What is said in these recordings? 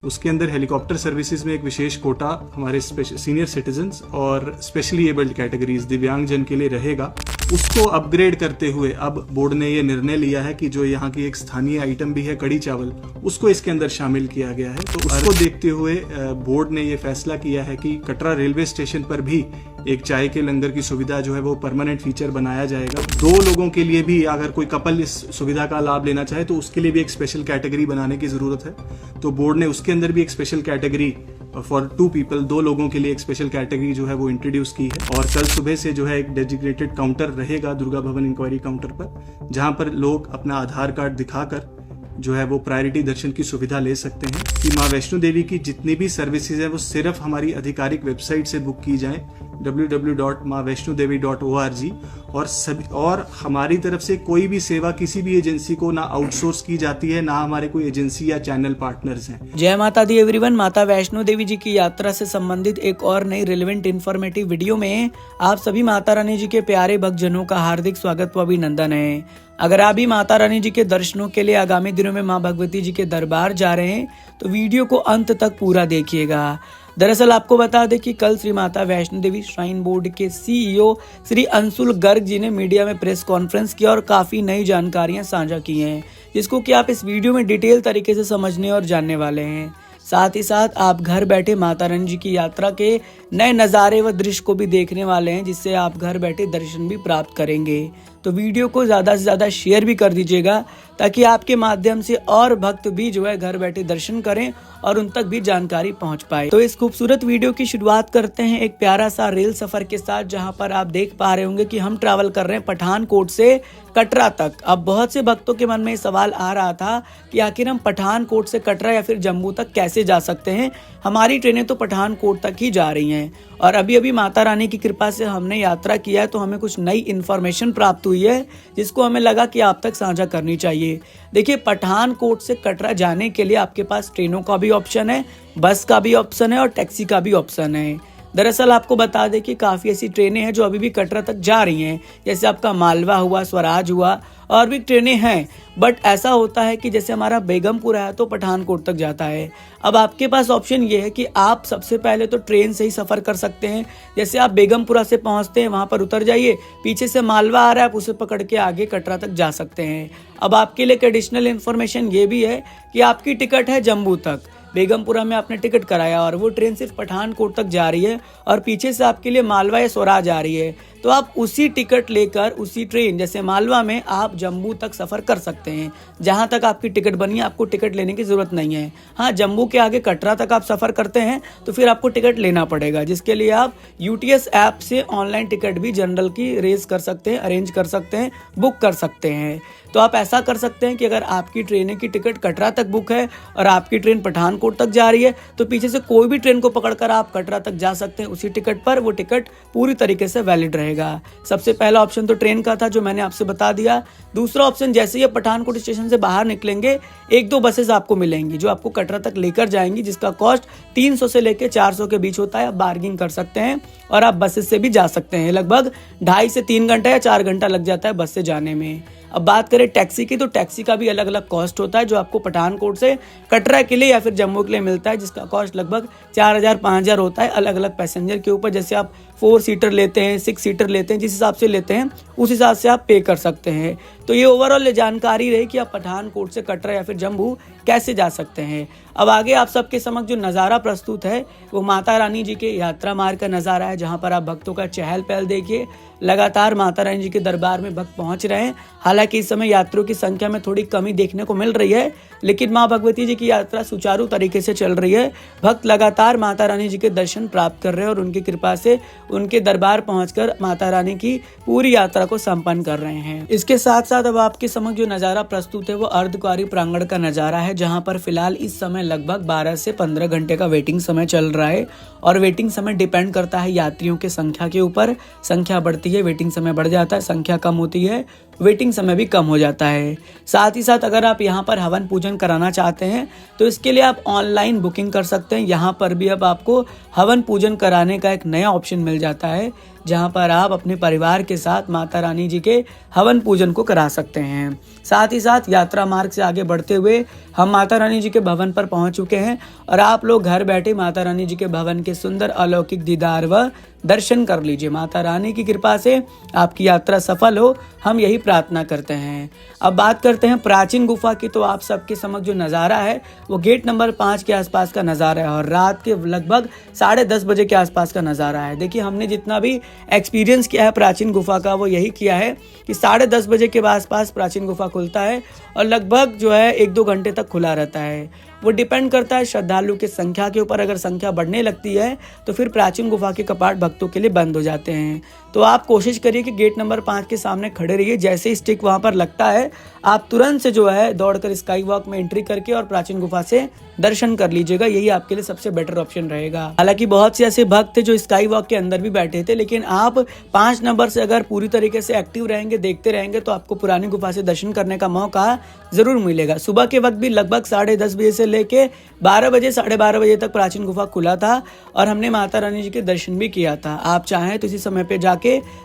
उसके अंदर helicopter services में एक विशेष कोटा हमारे सीनियर सिटीजन्स और स्पेशली एबल्ड कैटेगरीज दिव्यांग जन के लिए रहेगा। उसको अपग्रेड करते हुए अब बोर्ड ने ये निर्णय लिया है कि जो यहाँ की एक स्थानीय आइटम भी है कड़ी चावल, उसको इसके अंदर शामिल किया गया है। तो उसको देखते हुए बोर्ड ने ये फैसला किया है कि कटरा रेलवे स्टेशन पर भी एक चाय के लंगर की सुविधा जो है वो परमानेंट फीचर बनाया जाएगा। 2 लोगों के लिए भी अगर कोई कपल इस सुविधा का लाभ लेना चाहे तो उसके लिए भी एक स्पेशल कैटेगरी बनाने की जरूरत है। तो बोर्ड ने उसके अंदर भी एक स्पेशल कैटेगरी फॉर 2 पीपल, 2 लोगों के लिए एक स्पेशल कैटेगरी जो है वो इंट्रोड्यूस की है। और कल सुबह से जो है एक डेजिग्नेटेड काउंटर रहेगा दुर्गा भवन इंक्वायरी काउंटर पर, जहां पर लोग अपना आधार कार्ड दिखाकर जो है वो प्रायोरिटी दर्शन की सुविधा ले सकते हैं। कि माँ वैष्णो देवी की जितनी भी सर्विसेज है वो सिर्फ हमारी आधिकारिक वेबसाइट से बुक की जाए www.maavaishnodevi.org और हमारी तरफ से कोई भी सेवा किसी भी एजेंसी को ना आउटसोर्स की जाती है, ना हमारे कोई एजेंसी या चैनल पार्टनर्स हैं। जय माता दी एवरीवन। माता वैष्णो देवी जी की यात्रा से संबंधित एक और नई रिलेवेंट इन्फॉर्मेटिव वीडियो में आप सभी माता रानी जी के प्यारे भक्तजनों का हार्दिक स्वागत व अभिनंदन है। अगर आप भी माता रानी जी के दर्शनों के लिए आगामी दिनों में माँ भगवती जी के दरबार जा रहे हैं तो वीडियो को अंत तक पूरा देखिएगा। दरअसल आपको बता दें कि कल श्री माता वैष्णो देवी श्राइन बोर्ड के सीईओ श्री अंशुल गर्ग जी ने मीडिया में प्रेस कॉन्फ्रेंस किया और काफी नई जानकारियां साझा की हैं, जिसको कि आप इस वीडियो में डिटेल तरीके से समझने और जानने वाले हैं। साथ ही साथ आप घर बैठे माता रानी जी की यात्रा के नए नज़ारे व दृश्य को भी देखने वाले हैं, जिससे आप घर बैठे दर्शन भी प्राप्त करेंगे। तो वीडियो को ज़्यादा से ज़्यादा शेयर भी कर दीजिएगा ताकि आपके माध्यम से और भक्त भी जो है घर बैठे दर्शन करें और उन तक भी जानकारी पहुंच पाए। तो इस खूबसूरत वीडियो की शुरुआत करते हैं एक प्यारा सा रेल सफर के साथ, जहां पर आप देख पा रहे होंगे कि हम ट्रैवल कर रहे हैं पठानकोट से कटरा तक। अब बहुत से भक्तों के मन में सवाल आ रहा था कि आखिर हम पठानकोट से कटरा या फिर जम्मू तक कैसे जा सकते हैं। हमारी ट्रेनें तो पठानकोट तक ही जा रही हैं और अभी अभी माता रानी की कृपा से हमने यात्रा किया है तो हमें कुछ नई इन्फॉर्मेशन प्राप्त हुई है, जिसको हमें लगा कि आप तक साझा करनी चाहिए। देखिए, पठानकोट से कटरा जाने के लिए आपके पास ट्रेनों का भी ऑप्शन है, बस का भी ऑप्शन है और टैक्सी का भी ऑप्शन है। दरअसल आपको बता दें कि काफ़ी ऐसी ट्रेनें हैं जो अभी भी कटरा तक जा रही हैं, जैसे आपका मालवा हुआ, स्वराज हुआ और भी ट्रेनें हैं। बट ऐसा होता है कि जैसे हमारा बेगमपुरा है तो पठानकोट तक जाता है। अब आपके पास ऑप्शन ये है कि आप सबसे पहले तो ट्रेन से ही सफ़र कर सकते हैं। जैसे आप बेगमपुरा से पहुंचते हैं, वहां पर उतर जाइए, पीछे से मालवा आ रहा है, आप उसे पकड़ के आगे कटरा तक जा सकते हैं। अब आपके लिए एक एडिशनल इन्फॉर्मेशन ये भी है कि आपकी टिकट है जम्मू तक। बेगमपुरा में आपने टिकट कराया और वो ट्रेन सिर्फ पठानकोट तक जा रही है और पीछे से आपके लिए मालवा या स्वराज आ रही है, तो आप उसी टिकट लेकर उसी ट्रेन जैसे मालवा में आप जम्मू तक सफ़र कर सकते हैं। जहां तक आपकी टिकट बनी है आपको टिकट लेने की ज़रूरत नहीं है। हाँ, जम्मू के आगे कटरा तक आप सफ़र करते हैं तो फिर आपको टिकट लेना पड़ेगा, जिसके लिए आप यूटीएस ऐप से ऑनलाइन टिकट भी जनरल की रेज कर सकते हैं, अरेंज कर सकते हैं, बुक कर सकते हैं। तो आप ऐसा कर सकते हैं कि अगर आपकी ट्रेन की टिकट कटरा तक बुक है और आपकी ट्रेन पठानकोट तक जा रही है तो पीछे से कोई भी ट्रेन को पकड़कर आप कटरा तक जा सकते हैं उसी टिकट पर। वो टिकट पूरी तरीके से वैलिड रहेगा। सबसे पहला ऑप्शन तो ट्रेन का था जो मैंने आपसे बता दिया। दूसरा ऑप्शन, जैसे ही पठानकोट स्टेशन से बाहर निकलेंगे 1-2 बसेस आपको मिलेंगी जो आपको कटरा तक लेकर जाएंगी, जिसका कॉस्ट 300 से लेकर 400 के बीच होता है। आप बार्गिंग कर सकते हैं और आप बसेस से भी जा सकते हैं। लगभग 2.5 से 3 घंटा या 4 घंटा लग जाता है बस से जाने में। अब बात करें टैक्सी की, तो टैक्सी का भी अलग अलग कॉस्ट होता है जो आपको पठानकोट से कटरा के लिए या फिर जम्मू के लिए मिलता है, जिसका कॉस्ट लगभग 4,000-5,000 होता है अलग अलग पैसेंजर के ऊपर। जैसे आप 4 सीटर लेते हैं, 6 सीटर लेते हैं, जिस हिसाब से लेते हैं उस हिसाब से आप पे कर सकते हैं। तो ये ओवरऑल जानकारी रही कि आप पठानकोट से कटरा या फिर जम्मू कैसे जा सकते हैं। अब आगे आप सबके समक्ष जो नज़ारा प्रस्तुत है वो माता रानी जी के यात्रा मार्ग का नज़ारा है, जहाँ पर आप भक्तों का चहल पहल देखिए। लगातार माता रानी जी के दरबार में भक्त पहुंच रहे हैं। हालांकि इस समय यात्रियों की संख्या में थोड़ी कमी देखने को मिल रही है, लेकिन माँ भगवती जी की यात्रा सुचारू तरीके से चल रही है। भक्त लगातार माता रानी जी के दर्शन प्राप्त कर रहे हैं और उनकी कृपा से उनके दरबार पहुंचकर माता रानी की पूरी यात्रा को संपन्न कर रहे हैं। इसके साथ साथ अब आपके समक्ष जो नज़ारा प्रस्तुत है वो अर्धकुंवारी प्रांगण का नज़ारा है, जहाँ पर फिलहाल इस समय लगभग 12 से 15 घंटे का वेटिंग समय चल रहा है। और वेटिंग समय डिपेंड करता है यात्रियों की संख्या के ऊपर। संख्या बढ़ती है, वेटिंग समय बढ़ जाता है, संख्या कम होती है, वेटिंग समय भी कम हो जाता है। साथ ही साथ अगर आप यहाँ पर हवन पूजन कराना चाहते हैं तो इसके लिए आप ऑनलाइन बुकिंग कर सकते हैं। यहाँ पर भी अब आपको हवन पूजन कराने का एक नया ऑप्शन मिल जाता है, जहां पर आप अपने परिवार के साथ माता रानी जी के हवन पूजन को करा सकते हैं। साथ ही साथ यात्रा मार्ग से आगे बढ़ते हुए हम माता रानी जी के भवन पर पहुंच चुके हैं और आप लोग घर बैठे माता रानी जी के भवन के सुंदर अलौकिक दीदार व दर्शन कर लीजिए। माता रानी की कृपा से आपकी यात्रा सफल हो, हम यही प्रार्थना करते हैं। अब बात करते हैं प्राचीन गुफा की। तो आप सबके समक्ष जो नज़ारा है वो गेट नंबर 5 के आसपास का नज़ारा है और रात के लगभग 10:30 बजे के आसपास का नज़ारा है। देखिए, हमने जितना भी एक्सपीरियंस किया है प्राचीन गुफा का वो यही किया है कि 10:30 बजे के आसपास प्राचीन गुफा खुलता है और लगभग जो है 1-2 घंटे तक खुला रहता है। वो डिपेंड करता है श्रद्धालु की संख्या के ऊपर। अगर संख्या बढ़ने लगती है तो फिर प्राचीन गुफा के कपाट भक्तों के लिए बंद हो जाते हैं। तो आप कोशिश करिए कि गेट नंबर 5 के सामने खड़े रहिए। जैसे ही स्टिक वहां पर लगता है आप तुरंत से जो है दौड़कर स्काई वॉक में एंट्री करके और प्राचीन गुफा से दर्शन कर लीजिएगा। यही आपके लिए सबसे बेटर ऑप्शन रहेगा। हालांकि बहुत से ऐसे भक्त थे जो स्काई वॉक के अंदर भी बैठे थे, लेकिन आप 5 नंबर से अगर पूरी तरीके से एक्टिव रहेंगे, देखते रहेंगे, तो आपको पुरानी गुफा से दर्शन करने का मौका जरूर मिलेगा। सुबह के वक्त भी लगभग 10:30 बजे से लेके 12 बजे 12:30 बजे तक प्राचीन गुफा खुला था और हमने माता रानी जी के दर्शन भी किया था। आप चाहें तो इसी समय पे जाके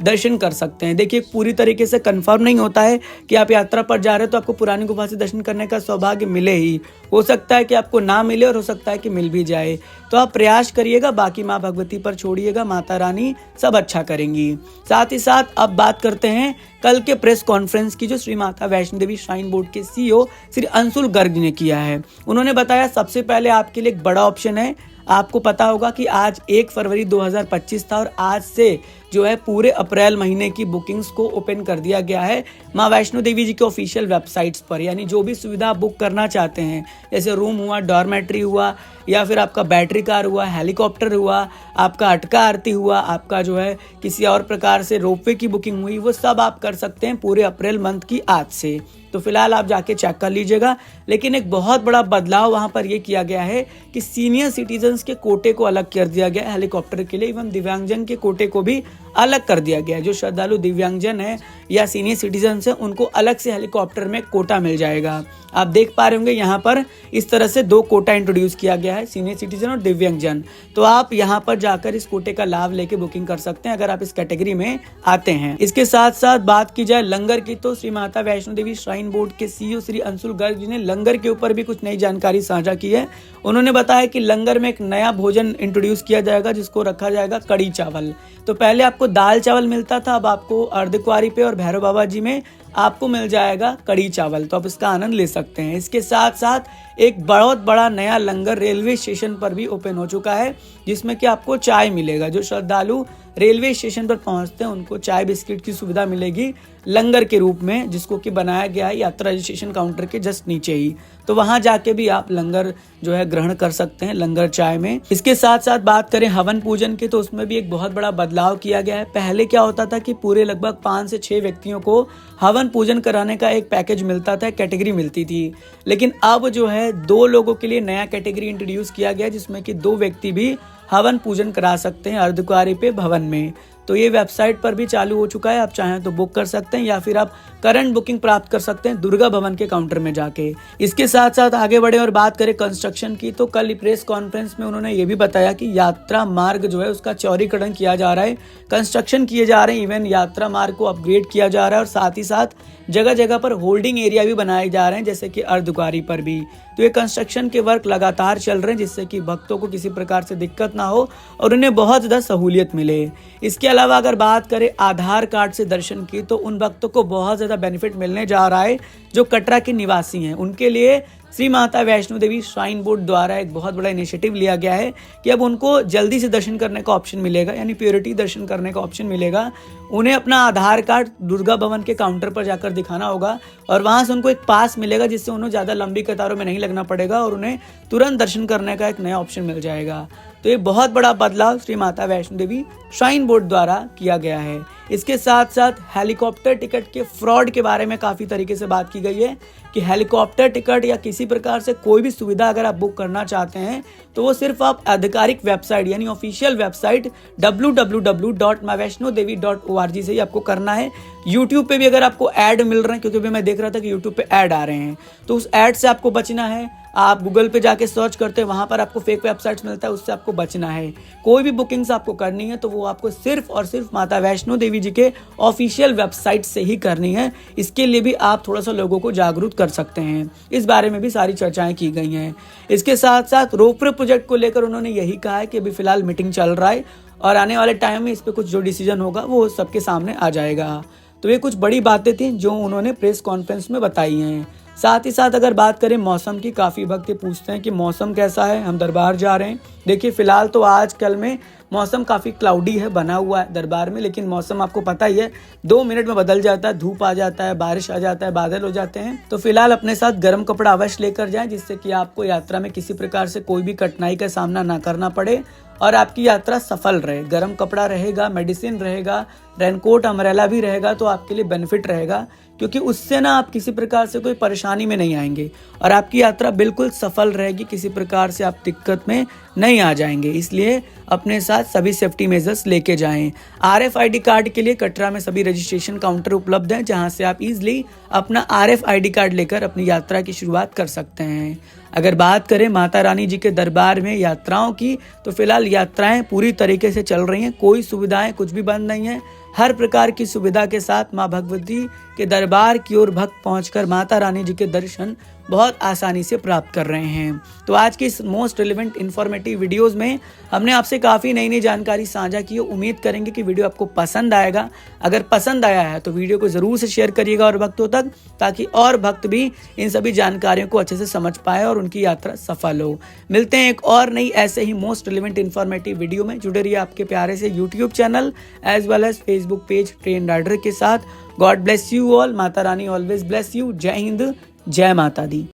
दर्शन कर सकते हैं। देखिए, पूरी तरीके से कंफर्म नहीं होता है कि आप यात्रा पर जा रहे हो तो आपको पुरानी गुफा से दर्शन करने का सौभाग्य मिले ही। हो सकता है कि आपको ना मिले और हो सकता है कि मिल भी जाए। तो आप प्रयास करिएगा, बाकी माँ भगवती पर छोड़िएगा, माता रानी सब अच्छा करेंगी। साथ ही साथ अब बात करते हैं कल के प्रेस कॉन्फ्रेंस की, जो श्री माता वैष्णो देवी श्राइन बोर्ड के CEO श्री अंशुल गर्ग ने किया है। उन्होंने बताया सबसे पहले आपके लिए एक बड़ा ऑप्शन है। आपको पता होगा कि आज 1 फरवरी 2025 था और आज से जो है पूरे अप्रैल महीने की बुकिंग्स को ओपन कर दिया गया है माँ वैष्णो देवी जी के ऑफिशियल वेबसाइट्स पर। यानी जो भी सुविधा आप बुक करना चाहते हैं, जैसे रूम हुआ, डॉर्मेट्री हुआ, या फिर आपका बैटरी कार हुआ, हेलीकॉप्टर हुआ, आपका अटका आरती हुआ, आपका जो है किसी और प्रकार से रोपवे की बुकिंग हुई, वो सब आप कर सकते हैं पूरे अप्रैल मंथ की आज से। तो फिलहाल आप जाके चेक कर लीजिएगा। लेकिन एक बहुत बड़ा बदलाव वहां पर यह किया गया है कि सीनियर सिटीजन्स के कोटे को अलग कर दिया गया है हेलीकॉप्टर के लिए, एवं दिव्यांगजन के कोटे को भी अलग कर दिया गया है। जो श्रद्धालु दिव्यांगजन है या सीनियर सिटीजन्स है उनको अलग से हेलीकॉप्टर में कोटा मिल जाएगा। आप देख पा रहे होंगे यहाँ पर इस तरह से 2 कोटा इंट्रोड्यूस किया गया है, सीनियर सिटीजन और दिव्यांगजन। तो आप यहाँ पर जाकर इस कोटे का लाभ लेके बुकिंग कर सकते हैं अगर आप इस कैटेगरी में आते हैं। इसके साथ साथ बात की जाए लंगर की, तो श्री माता वैष्णो देवी श्राइन बोर्ड के CEO श्री अंशुल गर्ग जी ने लंगर के ऊपर भी कुछ नई जानकारी साझा की है। उन्होंने बताया कि लंगर में एक नया भोजन इंट्रोड्यूस किया जाएगा जिसको रखा जाएगा कड़ी चावल। तो पहले आपको दाल चावल मिलता था, अब आपको अर्धकुंवारी पे और भैरव बाबा जी में आपको मिल जाएगा कड़ी चावल। तो आप इसका आनंद ले सकते हैं। इसके साथ साथ एक बहुत बड़ा नया लंगर रेलवे स्टेशन पर भी ओपन हो चुका है, जिसमें कि आपको चाय मिलेगा। जो श्रद्धालु रेलवे स्टेशन पर पहुंचते हैं उनको चाय बिस्किट की सुविधा मिलेगी लंगर के रूप में, जिसको कि बनाया गया है यात्रा रजिस्ट्रेशन काउंटर के जस्ट नीचे ही। तो वहां जाके भी आप लंगर जो है ग्रहण कर सकते हैं लंगर चाय में। इसके साथ साथ बात करें हवन पूजन की, तो उसमें भी एक बहुत बड़ा बदलाव किया गया है। पहले क्या होता था कि पूरे लगभग 5 से 6 व्यक्तियों को हवन पूजन कराने का एक पैकेज मिलता था, कैटेगरी मिलती थी। लेकिन अब जो है 2 लोगों के लिए नया कैटेगरी इंट्रोड्यूस किया गया, जिसमें कि 2 व्यक्ति भी हवन पूजन करा सकते हैं अर्धकुंवारी पे भवन में। तो ये वेबसाइट पर भी चालू हो चुका है, आप चाहें तो बुक कर सकते हैं या फिर आप करंट बुकिंग प्राप्त कर सकते हैं दुर्गा भवन के काउंटर में जाके। इसके साथ साथ आगे बढ़े और बात करें कंस्ट्रक्शन की, तो कल प्रेस कॉन्फ्रेंस में उन्होंने ये भी बताया कि यात्रा मार्ग जो है उसका चौड़ीकरण किया जा रहा है, कंस्ट्रक्शन किए जा रहे हैं, इवन यात्रा मार्ग को अपग्रेड किया जा रहा है और साथ ही साथ जगह जगह पर होल्डिंग एरिया भी बनाए जा रहे हैं, जैसे कि अर्धकुंवारी पर भी। तो ये कंस्ट्रक्शन के वर्क लगातार चल रहे हैं, जिससे कि भक्तों को किसी प्रकार से दिक्कत ना हो और उन्हें बहुत ज़्यादा सहूलियत मिले। इसके अलावा अगर बात करें आधार कार्ड से दर्शन की, तो उन भक्तों को बहुत ज़्यादा बेनिफिट मिलने जा रहा है जो कटरा के निवासी हैं। उनके लिए श्री माता वैष्णो देवी श्राइन बोर्ड द्वारा एक बहुत बड़ा इनिशिएटिव लिया गया है कि अब उनको जल्दी से दर्शन करने का ऑप्शन मिलेगा, यानी प्योरिटी दर्शन करने का ऑप्शन मिलेगा। उन्हें अपना आधार कार्ड दुर्गा भवन के काउंटर पर जाकर दिखाना होगा और वहां से उनको एक पास मिलेगा, जिससे उन्हें ज़्यादा लंबी कतारों में नहीं लगना पड़ेगा और उन्हें तुरंत दर्शन करने का एक नया ऑप्शन मिल जाएगा। तो ये बहुत बड़ा बदलाव श्री माता वैष्णो देवी श्राइन बोर्ड द्वारा किया गया है। इसके साथ साथ हेलीकॉप्टर टिकट के फ्रॉड के बारे में काफ़ी तरीके से बात की गई है कि हेलीकॉप्टर टिकट या किसी प्रकार से कोई भी सुविधा अगर आप बुक करना चाहते हैं तो वो सिर्फ आप आधिकारिक वेबसाइट यानी ऑफिशियल वेबसाइट www.maavaishnodevi.org से ही आपको करना है। यूट्यूब पे भी अगर आपको ऐड मिल रहे हैं, क्योंकि मैं देख रहा था कि यूट्यूब पे ऐड आ रहे हैं, तो उस ऐड से आपको बचना है। आप गूगल पे जाके सर्च करते हैं, वहाँ पर आपको फेक वेबसाइट्स मिलता है, उससे आपको बचना है। कोई भी बुकिंग्स आपको करनी है तो वो आपको सिर्फ और सिर्फ माता वैष्णो देवी जी के ऑफिशियल वेबसाइट से ही करनी है। इसके लिए भी आप थोड़ा सा लोगों को जागरूक कर सकते हैं। इस बारे में भी सारी चर्चाएं की गई हैं। इसके साथ साथ रोपवे प्रोजेक्ट को लेकर उन्होंने यही कहा है कि अभी फिलहाल मीटिंग चल रहा है और आने वाले टाइम में इस पर कुछ जो डिसीजन होगा वो सबके सामने आ जाएगा। तो ये कुछ बड़ी बातें थी जो उन्होंने प्रेस कॉन्फ्रेंस में बताई हैं। साथ ही साथ अगर बात करें मौसम की, काफ़ी भक्त पूछते हैं कि मौसम कैसा है, हम दरबार जा रहे हैं। देखिए फिलहाल तो आज कल में मौसम काफ़ी क्लाउडी है, बना हुआ है दरबार में, लेकिन मौसम आपको पता ही है 2 मिनट में बदल जाता है, धूप आ जाता है, बारिश आ जाता है, बादल हो जाते हैं। तो फिलहाल अपने साथ गर्म कपड़ा अवश्य लेकर जाएं, जिससे कि आपको यात्रा में किसी प्रकार से कोई भी कठिनाई का सामना ना करना पड़े और आपकी यात्रा सफल रहे। गर्म कपड़ा रहेगा, मेडिसिन रहेगा, रेनकोट अम्ब्रेला भी रहेगा, तो आपके लिए बेनिफिट रहेगा, क्योंकि उससे ना आप किसी प्रकार से कोई परेशानी में नहीं आएंगे और आपकी यात्रा बिल्कुल सफल रहेगी। किसी प्रकार से आप दिक्कत में नहीं आ जाएंगे, इसलिए अपने साथ सभी सेफ्टी मेजर्स लेके जाएं। RFID कार्ड के लिए कटरा में सभी रजिस्ट्रेशन काउंटर उपलब्ध हैं, जहां से आप इजीली अपना RFID कार्ड लेकर अपनी यात्रा की शुरुआत कर सकते हैं। अगर बात करें माता रानी जी के दरबार में यात्राओं की, तो फिलहाल यात्राएं पूरी तरीके से चल रही हैं। कोई सुविधाएं कुछ भी बंद नहीं है। हर प्रकार की सुविधा के साथ मां भगवती के दरबार की ओर भक्त पहुंचकर माता रानी जी के दर्शन बहुत आसानी से प्राप्त कर रहे हैं। तो आज की इस मोस्ट रिलेवेंट इन्फॉर्मेटिव वीडियोस में हमने आपसे काफ़ी नई नई जानकारी साझा की है। उम्मीद करेंगे कि वीडियो आपको पसंद आएगा। अगर पसंद आया है तो वीडियो को ज़रूर से शेयर करिएगा और भक्तों तक, ताकि और भक्त भी इन सभी जानकारियों को अच्छे से समझ पाए और उनकी यात्रा सफल हो। मिलते हैं एक और नई ऐसे ही मोस्ट रिलेवेंट इन्फॉर्मेटिव वीडियो में। जुड़े रहिए आपके प्यारे से YouTube channel as well as Facebook page train rider के साथ। God bless you all. Mata Rani always bless you. जय हिंद, जय माता दी।